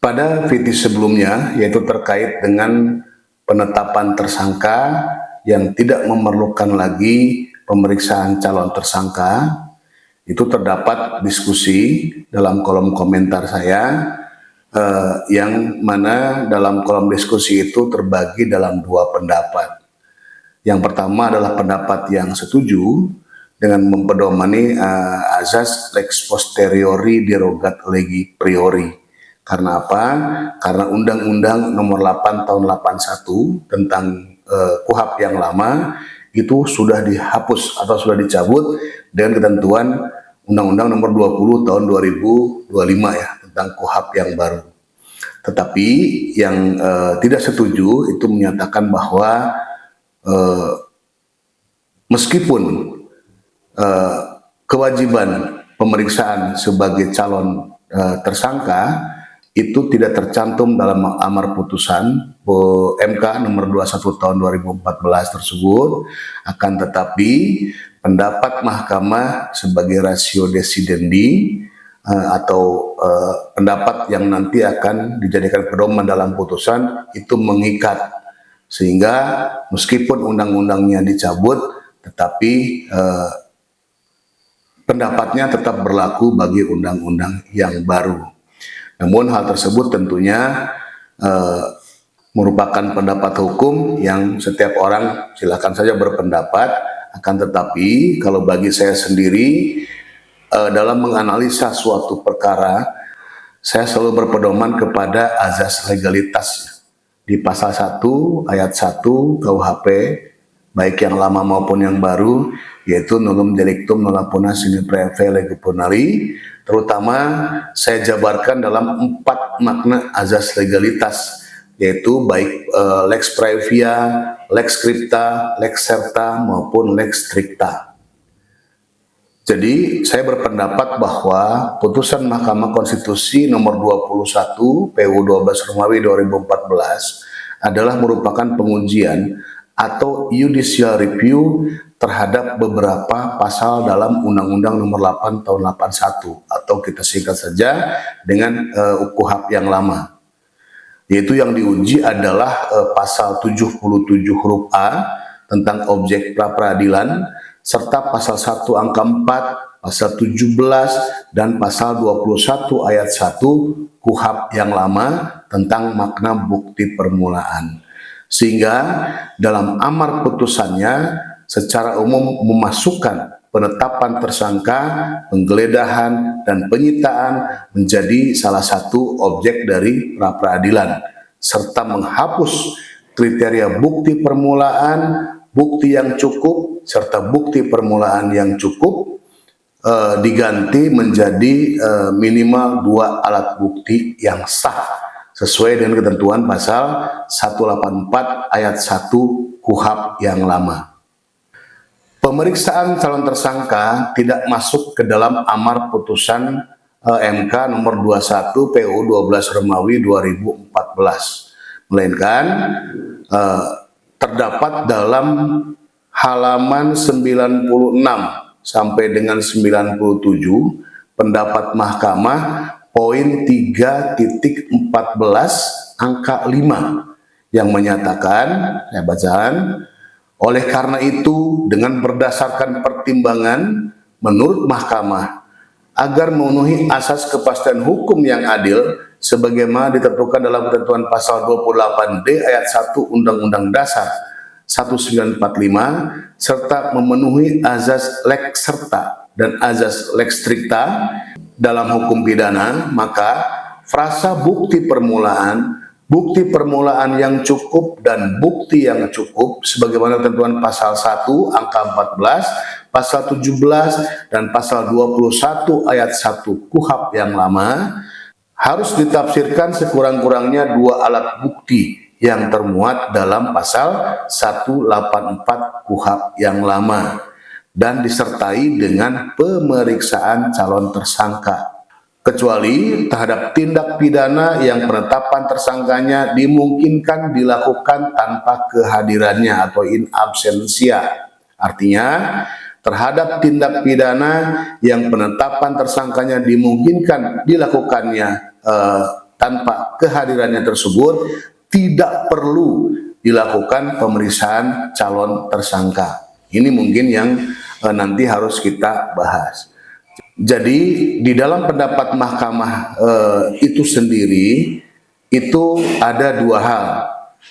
Pada video sebelumnya, yaitu terkait dengan penetapan tersangka yang tidak memerlukan lagi pemeriksaan calon tersangka, itu terdapat diskusi dalam kolom komentar saya, yang mana dalam kolom diskusi itu terbagi dalam dua pendapat. Yang pertama adalah pendapat yang setuju dengan mempedomani azas lex posteriori derogat legi priori. Karena apa? Karena Undang-Undang Nomor 8 Tahun 81 tentang KUHP yang lama itu sudah dihapus atau sudah dicabut dengan ketentuan Undang-Undang Nomor 20 Tahun 2025 ya, tentang KUHP yang baru. Tetapi yang tidak setuju itu menyatakan bahwa meskipun kewajiban pemeriksaan sebagai calon tersangka itu tidak tercantum dalam amar putusan MK nomor 21 tahun 2014 tersebut, akan tetapi pendapat mahkamah sebagai ratio decidendi atau pendapat yang nanti akan dijadikan pedoman dalam putusan itu mengikat, sehingga meskipun undang-undangnya dicabut tetapi pendapatnya tetap berlaku bagi undang-undang yang baru. Namun hal tersebut tentunya merupakan pendapat hukum yang setiap orang silakan saja berpendapat, akan tetapi kalau bagi saya sendiri dalam menganalisa suatu perkara, saya selalu berpedoman kepada azas legalitas di pasal 1 ayat 1 KUHP baik yang lama maupun yang baru, yaitu nulum delictum nulla puna sine praeve lege punari. Terutama saya jabarkan dalam 4 makna azas legalitas, yaitu baik lex praevia, lex scripta, lex serta maupun lex stricta. Jadi saya berpendapat bahwa putusan Mahkamah Konstitusi nomor 21 PU 12 Romawi 2014 adalah merupakan pengujian atau judicial review terhadap beberapa pasal dalam Undang-Undang Nomor 8 Tahun 81 atau kita singkat saja dengan KUHP yang lama. Yaitu yang diuji adalah pasal 77 huruf A tentang objek pra-peradilan, serta pasal 1 angka 4, pasal 17 dan pasal 21 ayat 1 KUHP yang lama tentang makna bukti permulaan. Sehingga dalam amar putusannya secara umum memasukkan penetapan tersangka, penggeledahan, dan penyitaan menjadi salah satu objek dari pra-peradilan, serta menghapus kriteria bukti permulaan, bukti yang cukup, serta bukti permulaan yang cukup diganti menjadi minimal 2 alat bukti yang sah sesuai dengan ketentuan pasal 184 ayat 1 KUHP yang lama. Pemeriksaan calon tersangka tidak masuk ke dalam amar putusan MK nomor 21 PU 12 Romawi 2014, melainkan terdapat dalam halaman 96 sampai dengan 97 pendapat mahkamah poin 3.14 angka 5 yang menyatakan, saya bacakan, oleh karena itu dengan berdasarkan pertimbangan menurut mahkamah agar memenuhi asas kepastian hukum yang adil sebagaimana ditentukan dalam ketentuan pasal 28D ayat 1 Undang-Undang Dasar 1945 serta memenuhi azas lex serta dan azas lex stricta dalam hukum pidana, maka frasa bukti permulaan yang cukup dan bukti yang cukup sebagaimana ketentuan pasal 1 angka 14, pasal 17 dan pasal 21 ayat 1 KUHP yang lama harus ditafsirkan sekurang-kurangnya 2 alat bukti yang termuat dalam pasal 184 KUHP yang lama dan disertai dengan pemeriksaan calon tersangka, kecuali terhadap tindak pidana yang penetapan tersangkanya dimungkinkan dilakukan tanpa kehadirannya atau in absentia. Artinya, terhadap tindak pidana yang penetapan tersangkanya dimungkinkan dilakukannya tanpa tanpa kehadirannya tersebut tidak perlu dilakukan pemeriksaan calon tersangka. Ini mungkin yang nanti harus kita bahas. Jadi di dalam pendapat mahkamah itu sendiri itu ada dua hal.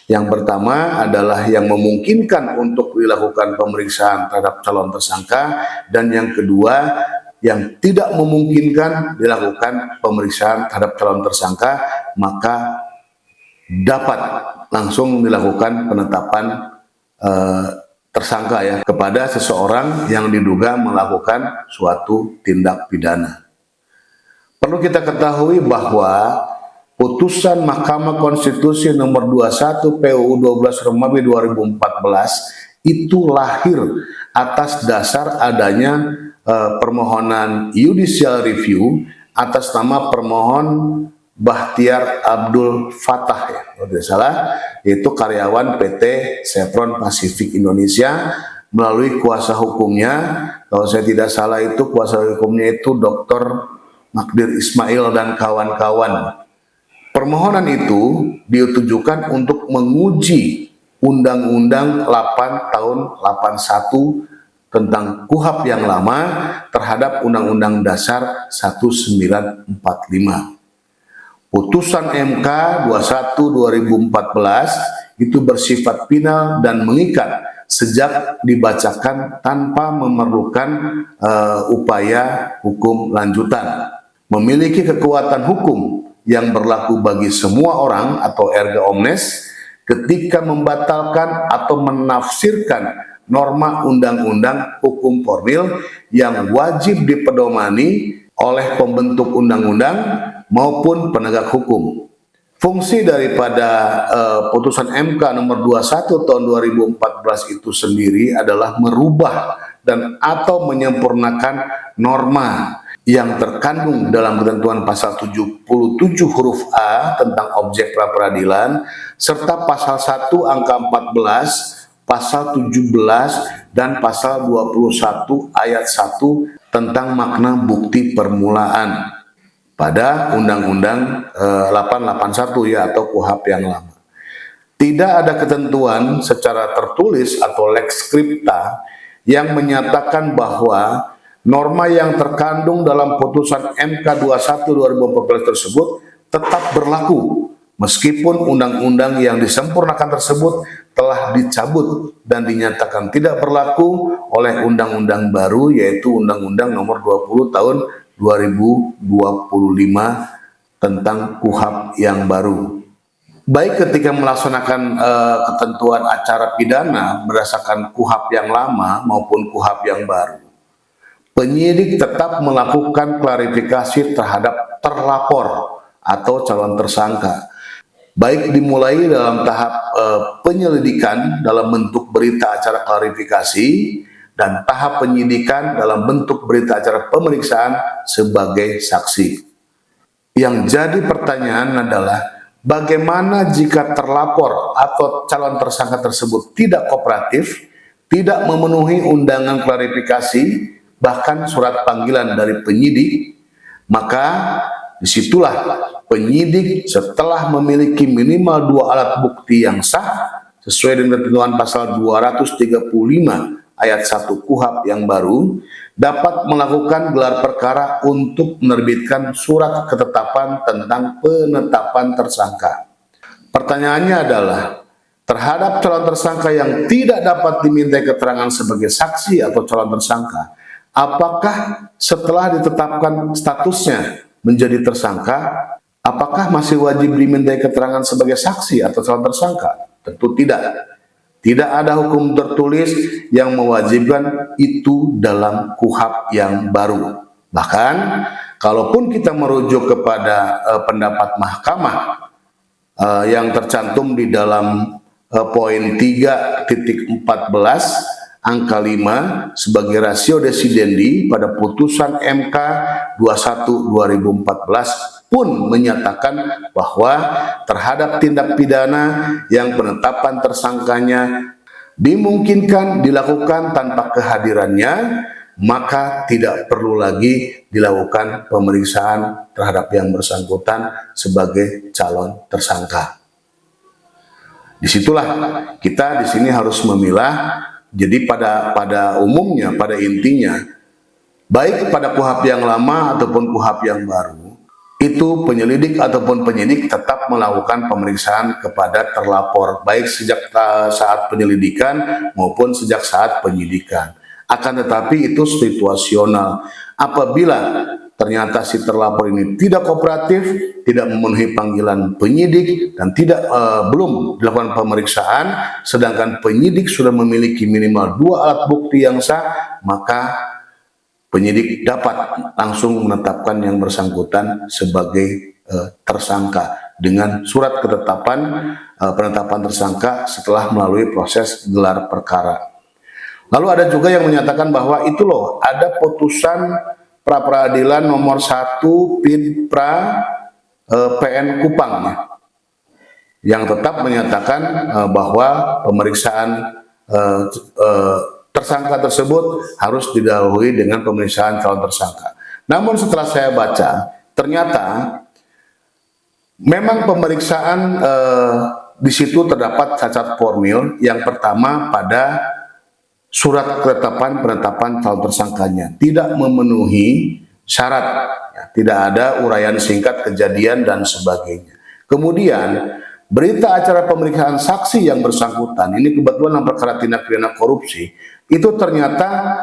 Yang pertama adalah yang memungkinkan untuk dilakukan pemeriksaan terhadap calon tersangka, dan yang kedua yang tidak memungkinkan dilakukan pemeriksaan terhadap calon tersangka, maka dapat langsung dilakukan penetapan tersangka ya kepada seseorang yang diduga melakukan suatu tindak pidana. Perlu kita ketahui bahwa putusan Mahkamah Konstitusi nomor 21 PUU 12 Romawi 2014 itu lahir atas dasar adanya permohonan judicial review atas nama permohon Bahtiar Abdul Fattah ya, kalau tidak salah, yaitu karyawan PT Chevron Pacific Indonesia, melalui kuasa hukumnya, kalau saya tidak salah itu kuasa hukumnya itu Dr. Magdir Ismail dan kawan-kawan. Permohonan itu ditujukan untuk menguji Undang-Undang 8 tahun 81 tentang KUHP yang lama terhadap Undang-Undang Dasar 1945. Putusan MK 21 2014 itu bersifat final dan mengikat sejak dibacakan tanpa memerlukan upaya hukum lanjutan. Memiliki kekuatan hukum yang berlaku bagi semua orang atau erga omnes ketika membatalkan atau menafsirkan norma undang-undang hukum formil yang wajib dipedomani oleh pembentuk undang-undang maupun penegak hukum. Fungsi daripada putusan MK nomor 21 tahun 2014 itu sendiri adalah merubah dan atau menyempurnakan norma yang terkandung dalam ketentuan pasal 77 huruf A tentang objek pra-peradilan serta pasal 1 angka 14, pasal 17 dan pasal 21 ayat 1 tentang makna bukti permulaan pada Undang-Undang 881 ya, atau KUHP yang lama. Tidak ada ketentuan secara tertulis atau lex scripta yang menyatakan bahwa norma yang terkandung dalam putusan MK 21 2014 tersebut tetap berlaku meskipun undang-undang yang disempurnakan tersebut telah dicabut dan dinyatakan tidak berlaku oleh undang-undang baru, yaitu Undang-Undang nomor 20 tahun 2025 tentang KUHP yang baru. Baik ketika melaksanakan ketentuan acara pidana berdasarkan KUHP yang lama maupun KUHP yang baru, penyidik tetap melakukan klarifikasi terhadap terlapor atau calon tersangka, baik dimulai dalam tahap penyelidikan dalam bentuk berita acara klarifikasi dan tahap penyidikan dalam bentuk berita acara pemeriksaan sebagai saksi. Yang jadi pertanyaan adalah bagaimana jika terlapor atau calon tersangka tersebut tidak kooperatif, tidak memenuhi undangan klarifikasi, bahkan surat panggilan dari penyidik, maka disitulah penyidik setelah memiliki minimal 2 alat bukti yang sah sesuai dengan ketentuan pasal 235 ayat 1 KUHP yang baru dapat melakukan gelar perkara untuk menerbitkan surat ketetapan tentang penetapan tersangka. Pertanyaannya adalah, terhadap calon tersangka yang tidak dapat dimintai keterangan sebagai saksi atau calon tersangka, apakah setelah ditetapkan statusnya menjadi tersangka, apakah masih wajib dimintai keterangan sebagai saksi atau calon tersangka? Tentu tidak. Tidak ada hukum tertulis yang mewajibkan itu dalam KUHP yang baru. Bahkan, kalaupun kita merujuk kepada pendapat mahkamah yang tercantum di dalam poin 3.14 angka 5 sebagai rasio desidendi pada putusan MK 21 2014 pun menyatakan bahwa terhadap tindak pidana yang penetapan tersangkanya dimungkinkan dilakukan tanpa kehadirannya maka tidak perlu lagi dilakukan pemeriksaan terhadap yang bersangkutan sebagai calon tersangka. Disitulah kita di sini harus memilah. Jadi pada umumnya, pada intinya, baik pada KUHP yang lama ataupun KUHP yang baru, itu penyelidik ataupun penyidik tetap melakukan pemeriksaan kepada terlapor, baik sejak saat penyelidikan maupun sejak saat penyidikan. Akan tetapi itu situasional. Apabila ternyata si terlapor ini tidak kooperatif, tidak memenuhi panggilan penyidik, dan belum dilakukan pemeriksaan, sedangkan penyidik sudah memiliki minimal 2 alat bukti yang sah, maka penyidik dapat langsung menetapkan yang bersangkutan sebagai tersangka dengan surat ketetapan penetapan tersangka setelah melalui proses gelar perkara. Lalu ada juga yang menyatakan bahwa itu loh, ada putusan pra peradilan nomor 1 PIDPRA PN Kupang yang tetap menyatakan bahwa pemeriksaan tersangka tersebut harus didahului dengan pemeriksaan calon tersangka. Namun setelah saya baca, ternyata memang pemeriksaan di situ terdapat cacat formil. Yang pertama, pada surat penetapan calon tersangkanya tidak memenuhi syarat, ya, tidak ada uraian singkat kejadian dan sebagainya. Kemudian berita acara pemeriksaan saksi yang bersangkutan, ini kebetulan dalam perkara tindak pidana korupsi, itu ternyata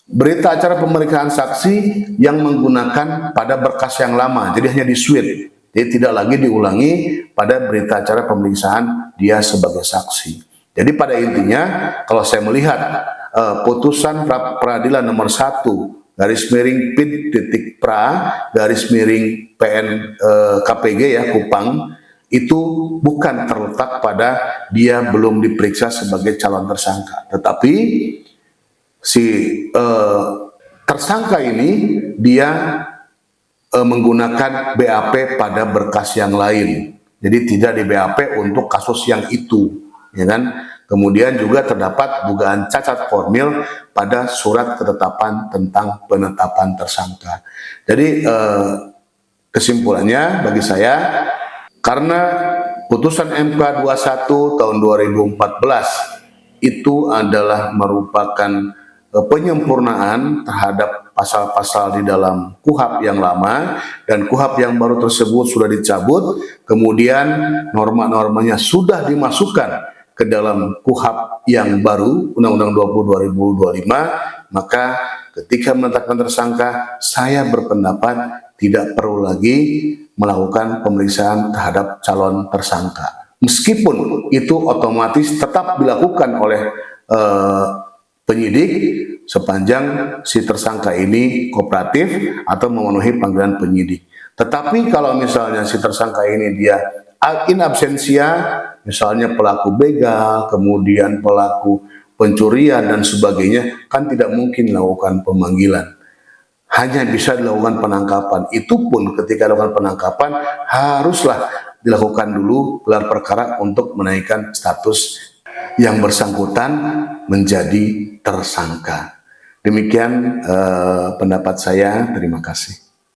berita acara pemeriksaan saksi yang menggunakan pada berkas yang lama, jadi hanya di-switch, jadi tidak lagi diulangi pada berita acara pemeriksaan dia sebagai saksi. Jadi pada intinya, kalau saya melihat putusan peradilan nomor 1 garis miring PID.PRA garis miring PN KPG ya Kupang, itu bukan terletak pada dia belum diperiksa sebagai calon tersangka, tetapi si tersangka ini dia menggunakan BAP pada berkas yang lain, jadi tidak di BAP untuk kasus yang itu, ya kan? Kemudian juga terdapat dugaan cacat formil pada surat ketetapan tentang penetapan tersangka. Jadi kesimpulannya bagi saya, karena putusan MK 21 tahun 2014 itu adalah merupakan penyempurnaan terhadap pasal-pasal di dalam KUHP yang lama, dan KUHP yang baru tersebut sudah dicabut, kemudian norma-normanya sudah dimasukkan ke dalam KUHP yang baru, Undang-Undang 20 2025, maka ketika menetapkan tersangka, saya berpendapat tidak perlu lagi melakukan pemeriksaan terhadap calon tersangka. Meskipun itu otomatis tetap dilakukan oleh penyidik sepanjang si tersangka ini kooperatif atau memenuhi panggilan penyidik. Tetapi kalau misalnya si tersangka ini dia in absentia, misalnya pelaku begal, kemudian pelaku pencurian dan sebagainya, kan tidak mungkin dilakukan pemanggilan. Hanya bisa dilakukan penangkapan. Itu pun ketika dilakukan penangkapan haruslah dilakukan dulu gelar perkara untuk menaikkan status yang bersangkutan menjadi tersangka. Demikian pendapat saya. Terima kasih.